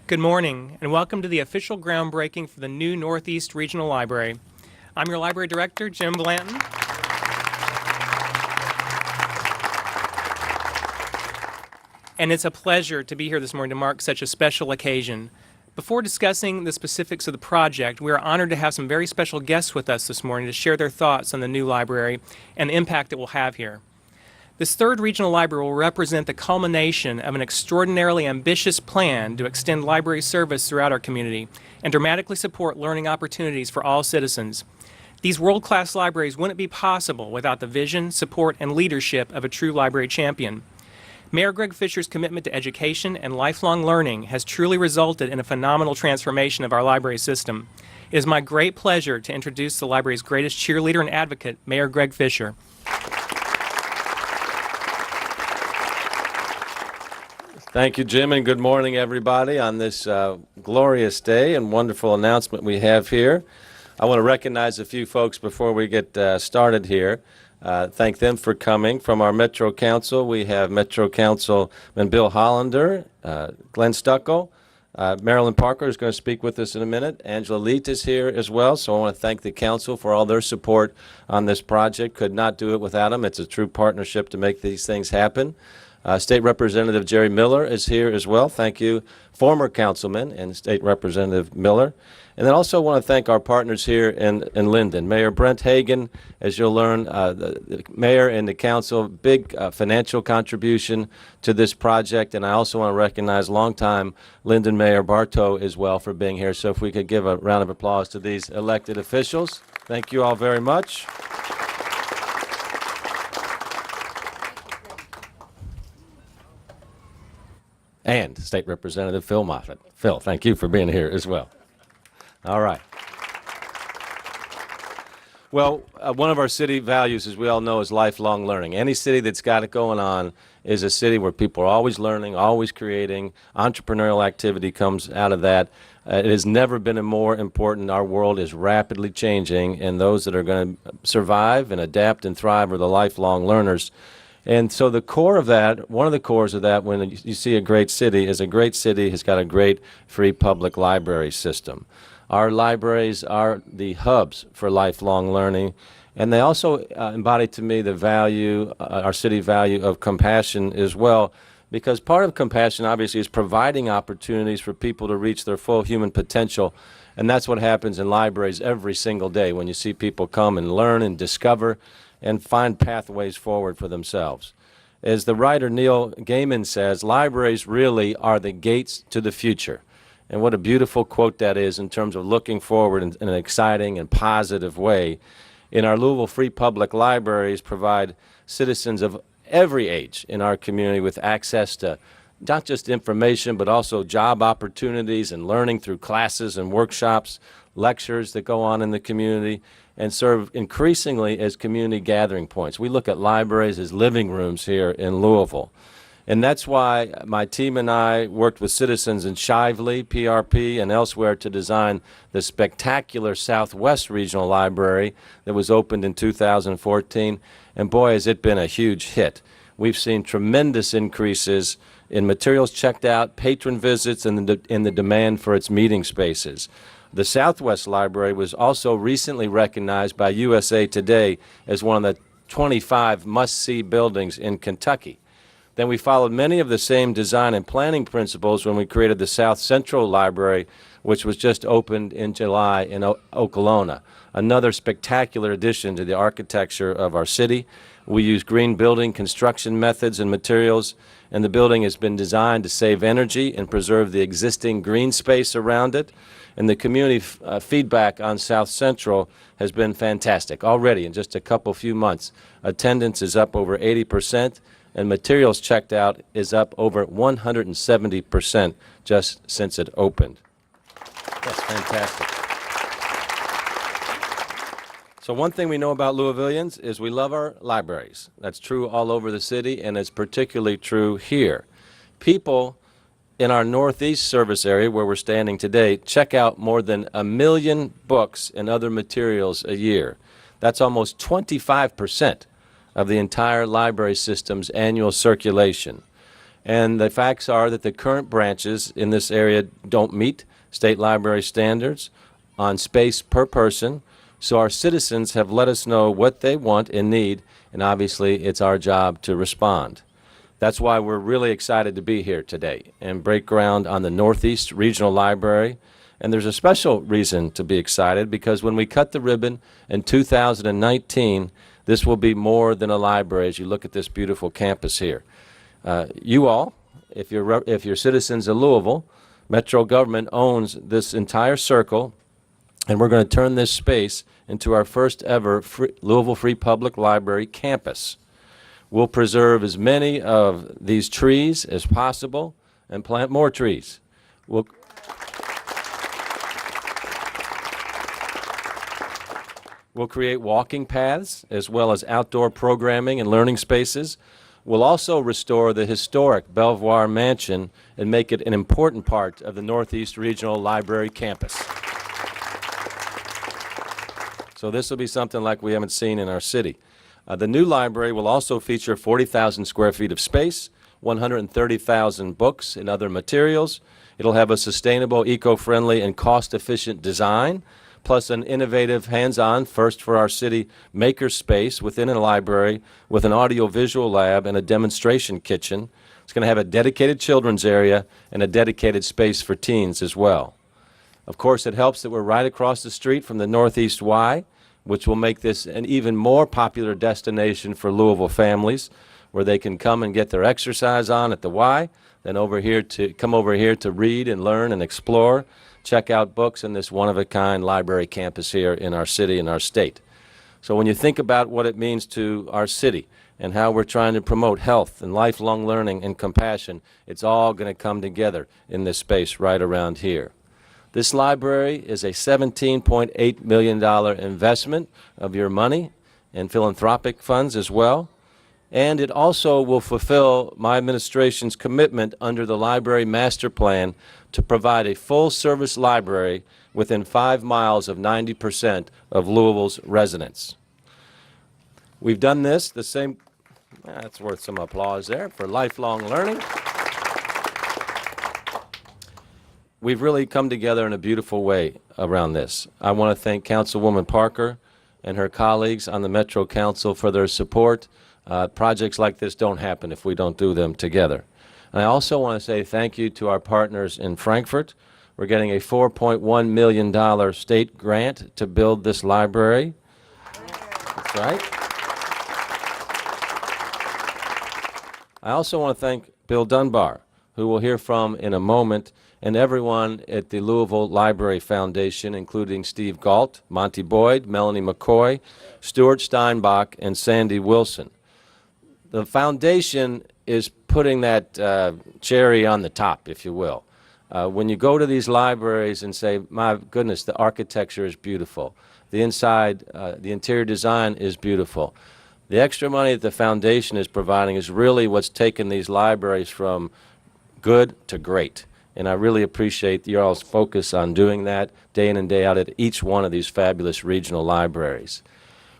Good morning, and welcome to the official groundbreaking for the new Northeast Regional Library. I'm your Library Director, Jim Blanton. And it's a pleasure to be here this morning to mark such a special occasion. Before discussing the specifics of the project, we are honored to have some very special guests with us this morning to share their thoughts on the new library and the impact it will have here. This third regional library will represent the culmination of an extraordinarily ambitious plan to extend library service throughout our community and dramatically support learning opportunities for all citizens. These world-class libraries wouldn't be possible without the vision, support, and leadership of a true library champion. Mayor Greg Fisher's commitment to education and lifelong learning has truly resulted in a phenomenal transformation of our library system. It is my great pleasure to introduce the library's greatest cheerleader and advocate, Mayor Greg Fisher. Thank you, Jim, and good morning, everybody, on this glorious day and wonderful announcement we have here. I want to recognize a few folks before we get started here. Thank them for coming. From our Metro Council, we have Metro Councilman Bill Hollander, Glenn Stucco, Marilyn Parker is going to speak with us in a minute. Angela Leet is here as well, so I want to thank the council for all their support on this project. Could not do it without them. It's a true partnership to make these things happen. State Representative Jerry Miller is here as well. Thank you, former councilman and State Representative Miller. And then also want to thank our partners here in Linden. Mayor Brent Hagan, as you'll learn, the mayor and the council, big financial contribution to this project. And I also want to recognize longtime Linden Mayor Bartow as well for being here. So if we could give a round of applause to these elected officials. Thank you all very much. And State Representative Phil Moffitt. Phil, thank you for being here as well. All right. Well, one of our city values, as we all know, is lifelong learning. Any city that's got it going on is a city where people are always learning, always creating. Entrepreneurial activity comes out of that. It has never been more important. Our world is rapidly changing, and those that are going to survive and adapt and thrive are the lifelong learners. And so the core of that, one of the cores of that, when you see a great city, is a great city has got a great free public library system. Our libraries are the hubs for lifelong learning, and they also embody to me the value, our city value of compassion as well, because part of compassion obviously is providing opportunities for people to reach their full human potential, and that's what happens in libraries every single day when you see people come and learn and discover and find pathways forward for themselves. As the writer Neil Gaiman says, libraries really are the gates to the future. And what a beautiful quote that is in terms of looking forward in an exciting and positive way. In our Louisville Free Public Libraries provide citizens of every age in our community with access to not just information, but also job opportunities and learning through classes and workshops, lectures that go on in the community, and serve increasingly as community gathering points. We look at libraries as living rooms here in Louisville. And that's why my team and I worked with citizens in Shively, PRP, and elsewhere to design the spectacular Southwest Regional Library that was opened in 2014. And boy, has it been a huge hit. We've seen tremendous increases in materials checked out, patron visits, and in the demand for its meeting spaces. The Southwest Library was also recently recognized by USA Today as one of the 25 must-see buildings in Kentucky. Then we followed many of the same design and planning principles when we created the South Central Library, which was just opened in July in Okolona, another spectacular addition to the architecture of our city. We use green building construction methods and materials, and the building has been designed to save energy and preserve the existing green space around it. And the community feedback on South Central has been fantastic. Already in just a few months, attendance is up over 80%, and materials checked out is up over 170% just since it opened. That's fantastic. So one thing we know about Louisvillians is we love our libraries. That's true all over the city, and it's particularly true here. People in our Northeast service area where we're standing today check out more than 1 million books and other materials a year. That's almost 25% of the entire library system's annual circulation. And the facts are that the current branches in this area don't meet state library standards on space per person. So our citizens have let us know what they want and need, and obviously it's our job to respond. That's why we're really excited to be here today and break ground on the Northeast Regional Library. And there's a special reason to be excited, because when we cut the ribbon in 2019, this will be more than a library as you look at this beautiful campus here. You all, if you're citizens of Louisville, Metro government owns this entire circle, and we're going to turn this space into our first ever Louisville Free Public Library campus. We'll preserve as many of these trees as possible and plant more trees. We'll create walking paths as well as outdoor programming and learning spaces. We'll also restore the historic Bellevoir Mansion and make it an important part of the Northeast Regional Library campus. So this will be something like we haven't seen in our city. The new library will also feature 40,000 square feet of space, 130,000 books and other materials. It'll have a sustainable, eco-friendly, and cost-efficient design, plus an innovative, hands-on, first for our city, maker space within a library with an audio-visual lab and a demonstration kitchen. It's going to have a dedicated children's area and a dedicated space for teens as well. Of course, it helps that we're right across the street from the Northeast Y, which will make this an even more popular destination for Louisville families, where they can come and get their exercise on at the Y, then come over here to read and learn and explore, check out books in this one-of-a-kind library campus here in our city and our state. So when you think about what it means to our city and how we're trying to promote health and lifelong learning and compassion, it's all going to come together in this space right around here. This library is a $17.8 million investment of your money and philanthropic funds as well. And it also will fulfill my administration's commitment under the Library Master Plan to provide a full-service library within 5 miles of 90% of Louisville's residents. We've done this the same, that's worth some applause there, for lifelong learning. We've really come together in a beautiful way around this. I want to thank Councilwoman Parker and her colleagues on the Metro Council for their support. Projects like this don't happen if we don't do them together. And I also want to say thank you to our partners in Frankfurt. We're getting a $4.1 million state grant to build this library. That's right. I also want to thank Bill Dunbar, who we'll hear from in a moment, and everyone at the Louisville Library Foundation, including Steve Galt, Monty Boyd, Melanie McCoy, Stuart Steinbach, and Sandy Wilson. The foundation is putting that cherry on the top, if you will. When you go to these libraries and say, my goodness, the architecture is beautiful, the inside, the interior design is beautiful, the extra money that the foundation is providing is really what's taken these libraries from good to great. And I really appreciate your all's focus on doing that day in and day out at each one of these fabulous regional libraries.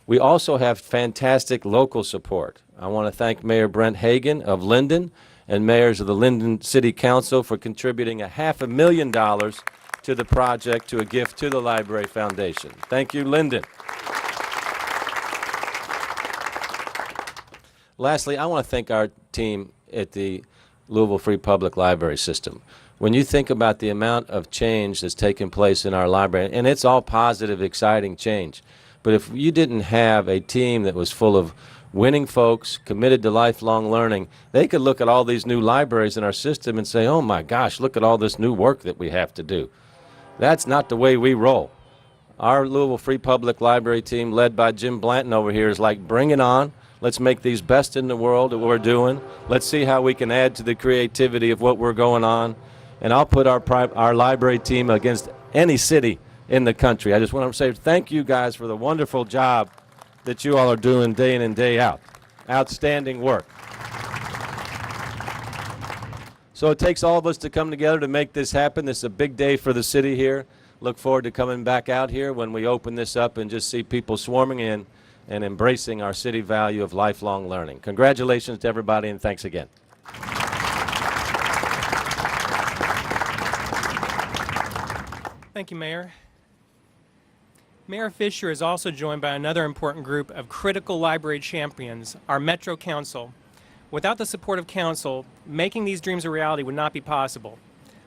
We also have fantastic local support. I want to thank Mayor Brent Hagan of Linden and mayors of the Linden City Council for contributing $500,000 to the project, to a gift to the Library Foundation. Thank you, Linden. Lastly, I want to thank our team at the Louisville Free Public Library System. When you think about the amount of change that's taken place in our library, and it's all positive, exciting change, but if you didn't have a team that was full of winning folks, committed to lifelong learning, they could look at all these new libraries in our system and say, oh my gosh, look at all this new work that we have to do. That's not the way we roll. Our Louisville Free Public Library team, led by Jim Blanton over here, is like, bring it on. Let's make these best in the world at what we're doing. Let's see how we can add to the creativity of what we're going on. And I'll put our library team against any city in the country. I just want to say thank you guys for the wonderful job that you all are doing day in and day out. Outstanding work. So it takes all of us to come together to make this happen. This is a big day for the city here. Look forward to coming back out here when we open this up and just see people swarming in and embracing our city value of lifelong learning. Congratulations to everybody, and thanks again. Thank you, Mayor. Mayor Fisher is also joined by another important group of critical library champions, our Metro Council. Without the support of Council, making these dreams a reality would not be possible.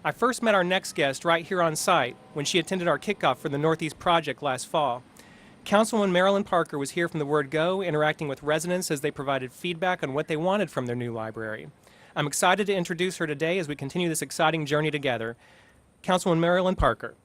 I first met our next guest right here on site when she attended our kickoff for the Northeast Project last fall. Councilwoman Marilyn Parker was here from the word go, interacting with residents as they provided feedback on what they wanted from their new library. I'm excited to introduce her today as we continue this exciting journey together. Councilwoman Marilyn Parker.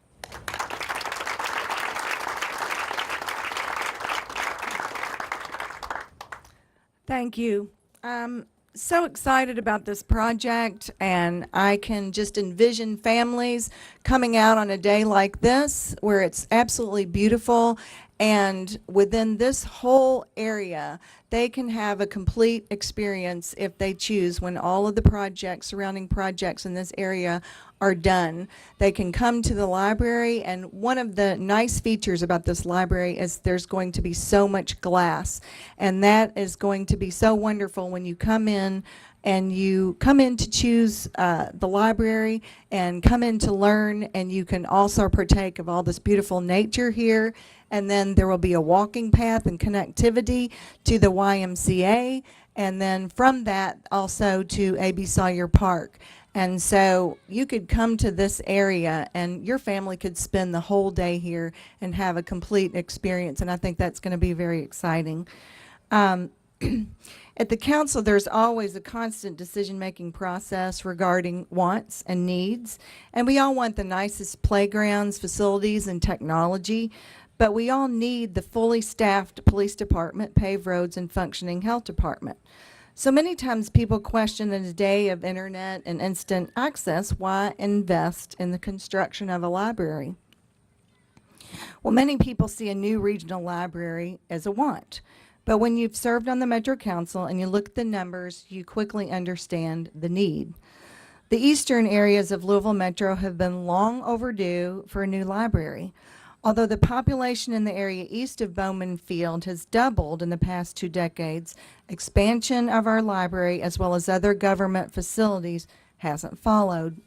Thank you. I'm so excited about this project, and I can just envision families coming out on a day like this where it's absolutely beautiful, and within this whole area they can have a complete experience if they choose. When all of the projects, surrounding projects in this area are done, they can come to the library, and one of the nice features about this library is there's going to be so much glass, and that is going to be so wonderful when you come in and you come in to choose the library and come in to learn, and you can also partake of all this beautiful nature here. And then there will be a walking path and connectivity to the YMCA, and then from that also to A.B. Sawyer Park. And so you could come to this area and your family could spend the whole day here and have a complete experience, and I think that's going to be very exciting. At the council, there's always a constant decision-making process regarding wants and needs, and we all want the nicest playgrounds, facilities, and technology, but we all need the fully staffed police department, paved roads, and functioning health department. So many times people question, in a day of internet and instant access, why invest in the construction of a library? Well, many people see a new regional library as a want. But when you've served on the Metro Council and you look at the numbers, you quickly understand the need. The eastern areas of Louisville Metro have been long overdue for a new library. Although the population in the area east of Bowman Field has doubled in the past 2 decades, expansion of our library as well as other government facilities hasn't followed.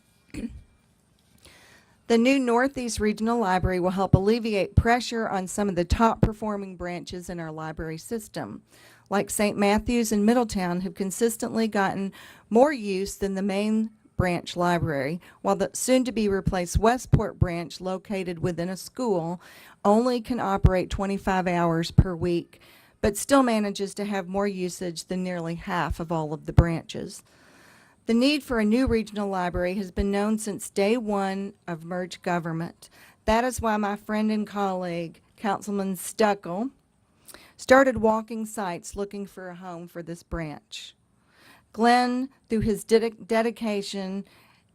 The new Northeast Regional Library will help alleviate pressure on some of the top performing branches in our library system. Like St. Matthews and Middletown have consistently gotten more use than the main branch library, while the soon-to-be replaced Westport branch, located within a school, only can operate 25 hours per week, but still manages to have more usage than nearly half of all of the branches. The need for a new regional library has been known since day one of merged government. That is why my friend and colleague, Councilman Stuckel, started walking sites looking for a home for this branch. Glenn, through his dedication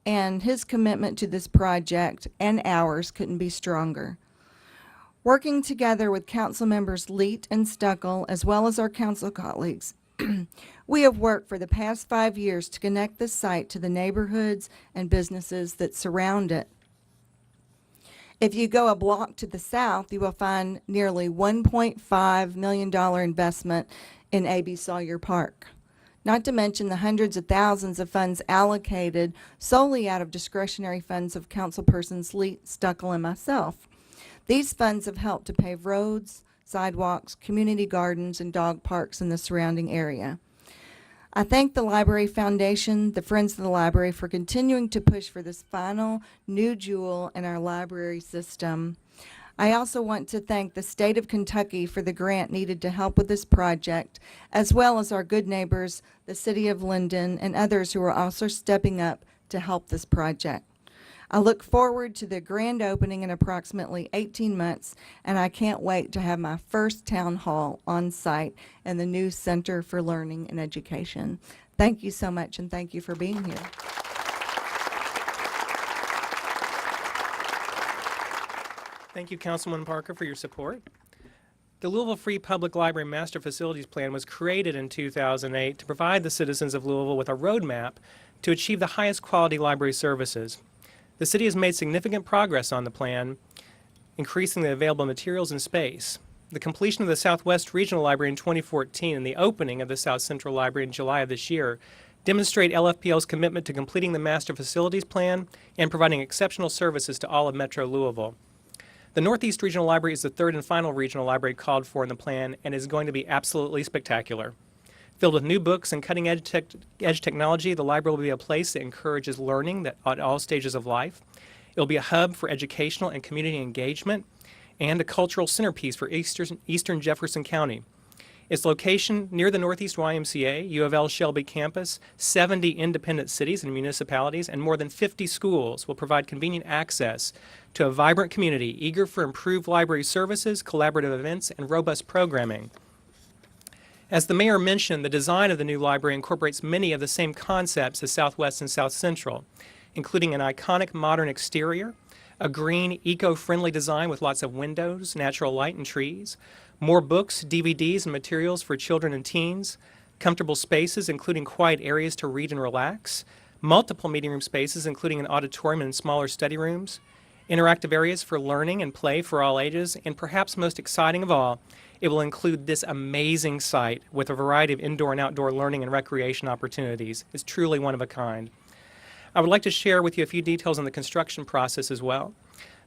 and his commitment to this project and ours, couldn't be stronger. Working together with council members Leet and Stuckel, as well as our council colleagues, we have worked for the past 5 years to connect this site to the neighborhoods and businesses that surround it. If you go a block to the south, you will find nearly $1.5 million investment in A.B. Sawyer Park. Not to mention the hundreds of thousands of funds allocated solely out of discretionary funds of councilpersons Leet, Stuckel, and myself. These funds have helped to pave roads, sidewalks, community gardens, and dog parks in the surrounding area. I thank the Library Foundation, the Friends of the Library, for continuing to push for this final new jewel in our library system. I also want to thank the state of Kentucky for the grant needed to help with this project, as well as our good neighbors, the city of Linden, and others who are also stepping up to help this project. I look forward to the grand opening in approximately 18 months, and I can't wait to have my first town hall on site in the new Center for Learning and Education. Thank you so much, and thank you for being here. Thank you, Councilwoman Parker, for your support. The Louisville Free Public Library Master Facilities Plan was created in 2008 to provide the citizens of Louisville with a roadmap to achieve the highest quality library services. The city has made significant progress on the plan, increasing the available materials and space. The completion of the Southwest Regional Library in 2014 and the opening of the South Central Library in July of this year demonstrate LFPL's commitment to completing the Master Facilities Plan, and providing exceptional services to all of Metro Louisville. The Northeast Regional Library is the third and final regional library called for in the plan and is going to be absolutely spectacular. Filled with new books and cutting-edge technology, the library will be a place that encourages learning at all stages of life. It will be a hub for educational and community engagement and a cultural centerpiece for Eastern Jefferson County. Its location near the Northeast YMCA, U of L Shelby campus, 70 independent cities and municipalities, and more than 50 schools will provide convenient access to a vibrant community eager for improved library services, collaborative events, and robust programming. As the mayor mentioned, the design of the new library incorporates many of the same concepts as Southwest and South Central, including an iconic modern exterior, a green, eco-friendly design with lots of windows, natural light, and trees, more books, DVDs, and materials for children and teens, comfortable spaces including quiet areas to read and relax, multiple meeting room spaces including an auditorium and smaller study rooms, interactive areas for learning and play for all ages, and perhaps most exciting of all, it will include this amazing site with a variety of indoor and outdoor learning and recreation opportunities. It's truly one of a kind. I would like to share with you a few details on the construction process as well.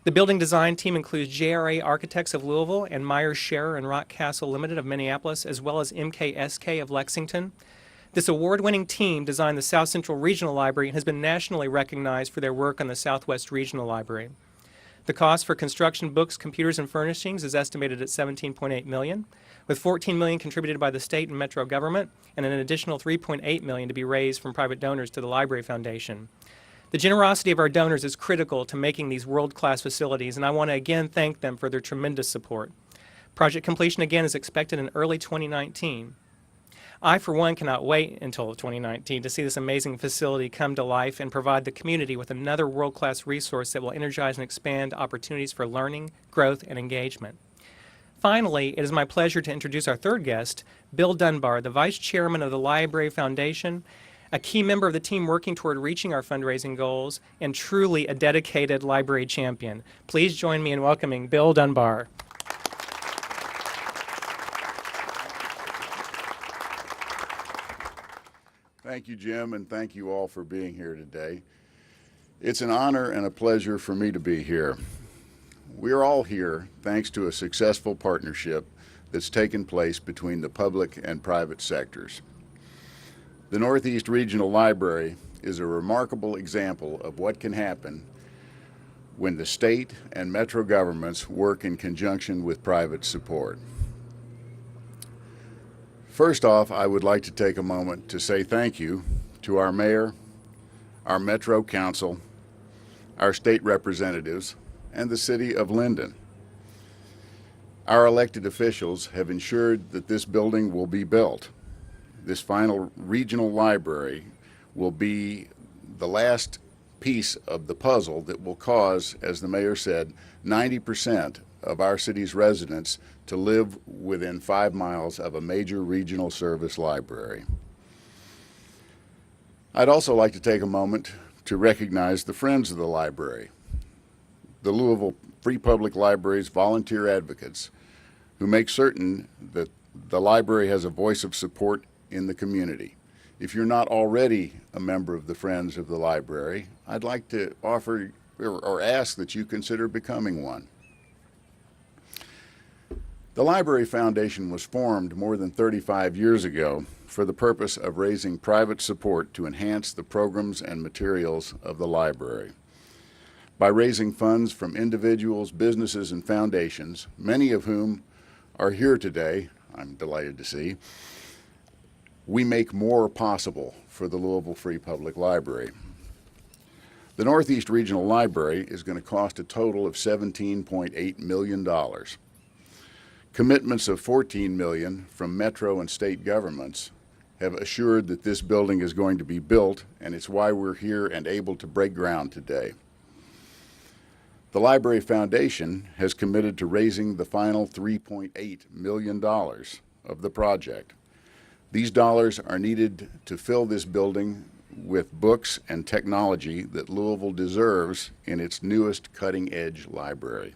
The building design team includes JRA Architects of Louisville and Myers Scherer and Rock Castle Limited of Minneapolis, as well as MKSK of Lexington. This award-winning team designed the South Central Regional Library and has been nationally recognized for their work on the Southwest Regional Library. The cost for construction, books, computers, and furnishings is estimated at $17.8 million, with $14 million contributed by the state and metro government, and an additional $3.8 million to be raised from private donors to the Library Foundation. The generosity of our donors is critical to making these world-class facilities, and I want to again thank them for their tremendous support. Project completion again is expected in early 2019. I, for one, cannot wait until 2019 to see this amazing facility come to life and provide the community with another world-class resource that will energize and expand opportunities for learning, growth, and engagement. Finally, it is my pleasure to introduce our third guest, Bill Dunbar, the Vice Chairman of the Library Foundation, a key member of the team working toward reaching our fundraising goals, and truly a dedicated library champion. Please join me in welcoming Bill Dunbar. Thank you, Jim, and thank you all for being here today. It's an honor and a pleasure for me to be here. We are all here thanks to a successful partnership that's taken place between the public and private sectors. The Northeast Regional Library is a remarkable example of what can happen when the state and metro governments work in conjunction with private support. First off, I would like to take a moment to say thank you to our mayor, our Metro Council, our state representatives, and the city of Linden. Our elected officials have ensured that this building will be built. This final regional library will be the last piece of the puzzle that will cause, as the mayor said, 90% of our city's residents to live within 5 miles of a major regional service library. I'd also like to take a moment to recognize the Friends of the Library, the Louisville Free Public Library's volunteer advocates who make certain that the library has a voice of support in the community. If you're not already a member of the Friends of the Library, I'd like to offer or ask that you consider becoming one. The Library Foundation was formed more than 35 years ago for the purpose of raising private support to enhance the programs and materials of the library. By raising funds from individuals, businesses, and foundations, many of whom are here today, I'm delighted to see, we make more possible for the Louisville Free Public Library. The Northeast Regional Library is going to cost a total of $17.8 million. Commitments of $14 million from metro and state governments have assured that this building is going to be built, and it's why we're here and able to break ground today. The Library Foundation has committed to raising the final $3.8 million of the project. These dollars are needed to fill this building with books and technology that Louisville deserves in its newest cutting-edge library.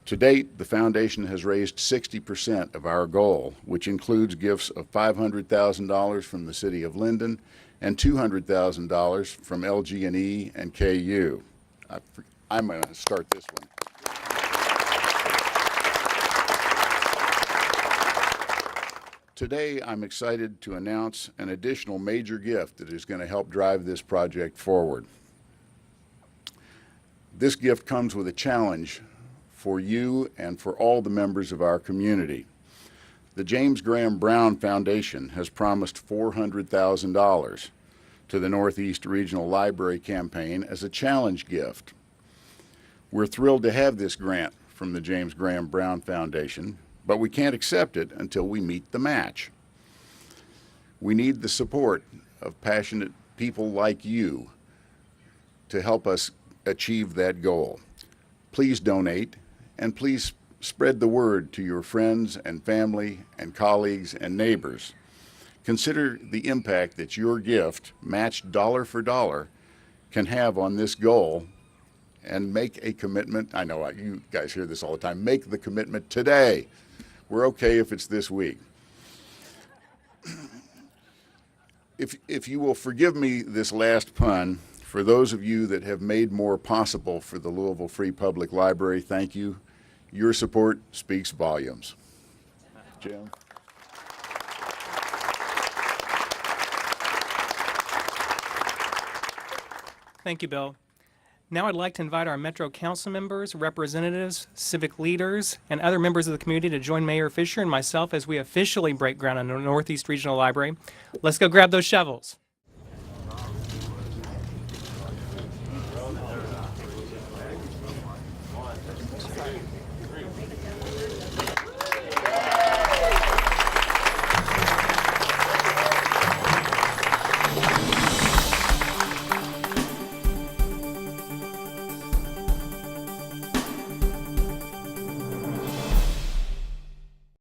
To date, the foundation has raised 60% of our goal, which includes gifts of $500,000 from the City of Linden and $200,000 from LG&E and KU. I'm going to start this one. Today, I'm excited to announce an additional major gift that is going to help drive this project forward. This gift comes with a challenge for you and for all the members of our community. The James Graham Brown Foundation has promised $400,000 to the Northeast Regional Library campaign as a challenge gift. We're thrilled to have this grant from the James Graham Brown Foundation, but we can't accept it until we meet the match. We need the support of passionate people like you to help us achieve that goal. Please donate, and please spread the word to your friends and family and colleagues and neighbors. Consider the impact that your gift, matched dollar for dollar, can have on this goal, and make a commitment. I know you guys hear this all the time. Make the commitment today. We're okay if it's this week. If you will forgive me this last pun, for those of you that have made more possible for the Louisville Free Public Library, thank you. Your support speaks volumes. Jim? Thank you, Bill. Now I'd like to invite our Metro Council members, representatives, civic leaders, and other members of the community to join Mayor Fisher and myself as we officially break ground on the Northeast Regional Library. Let's go grab those shovels.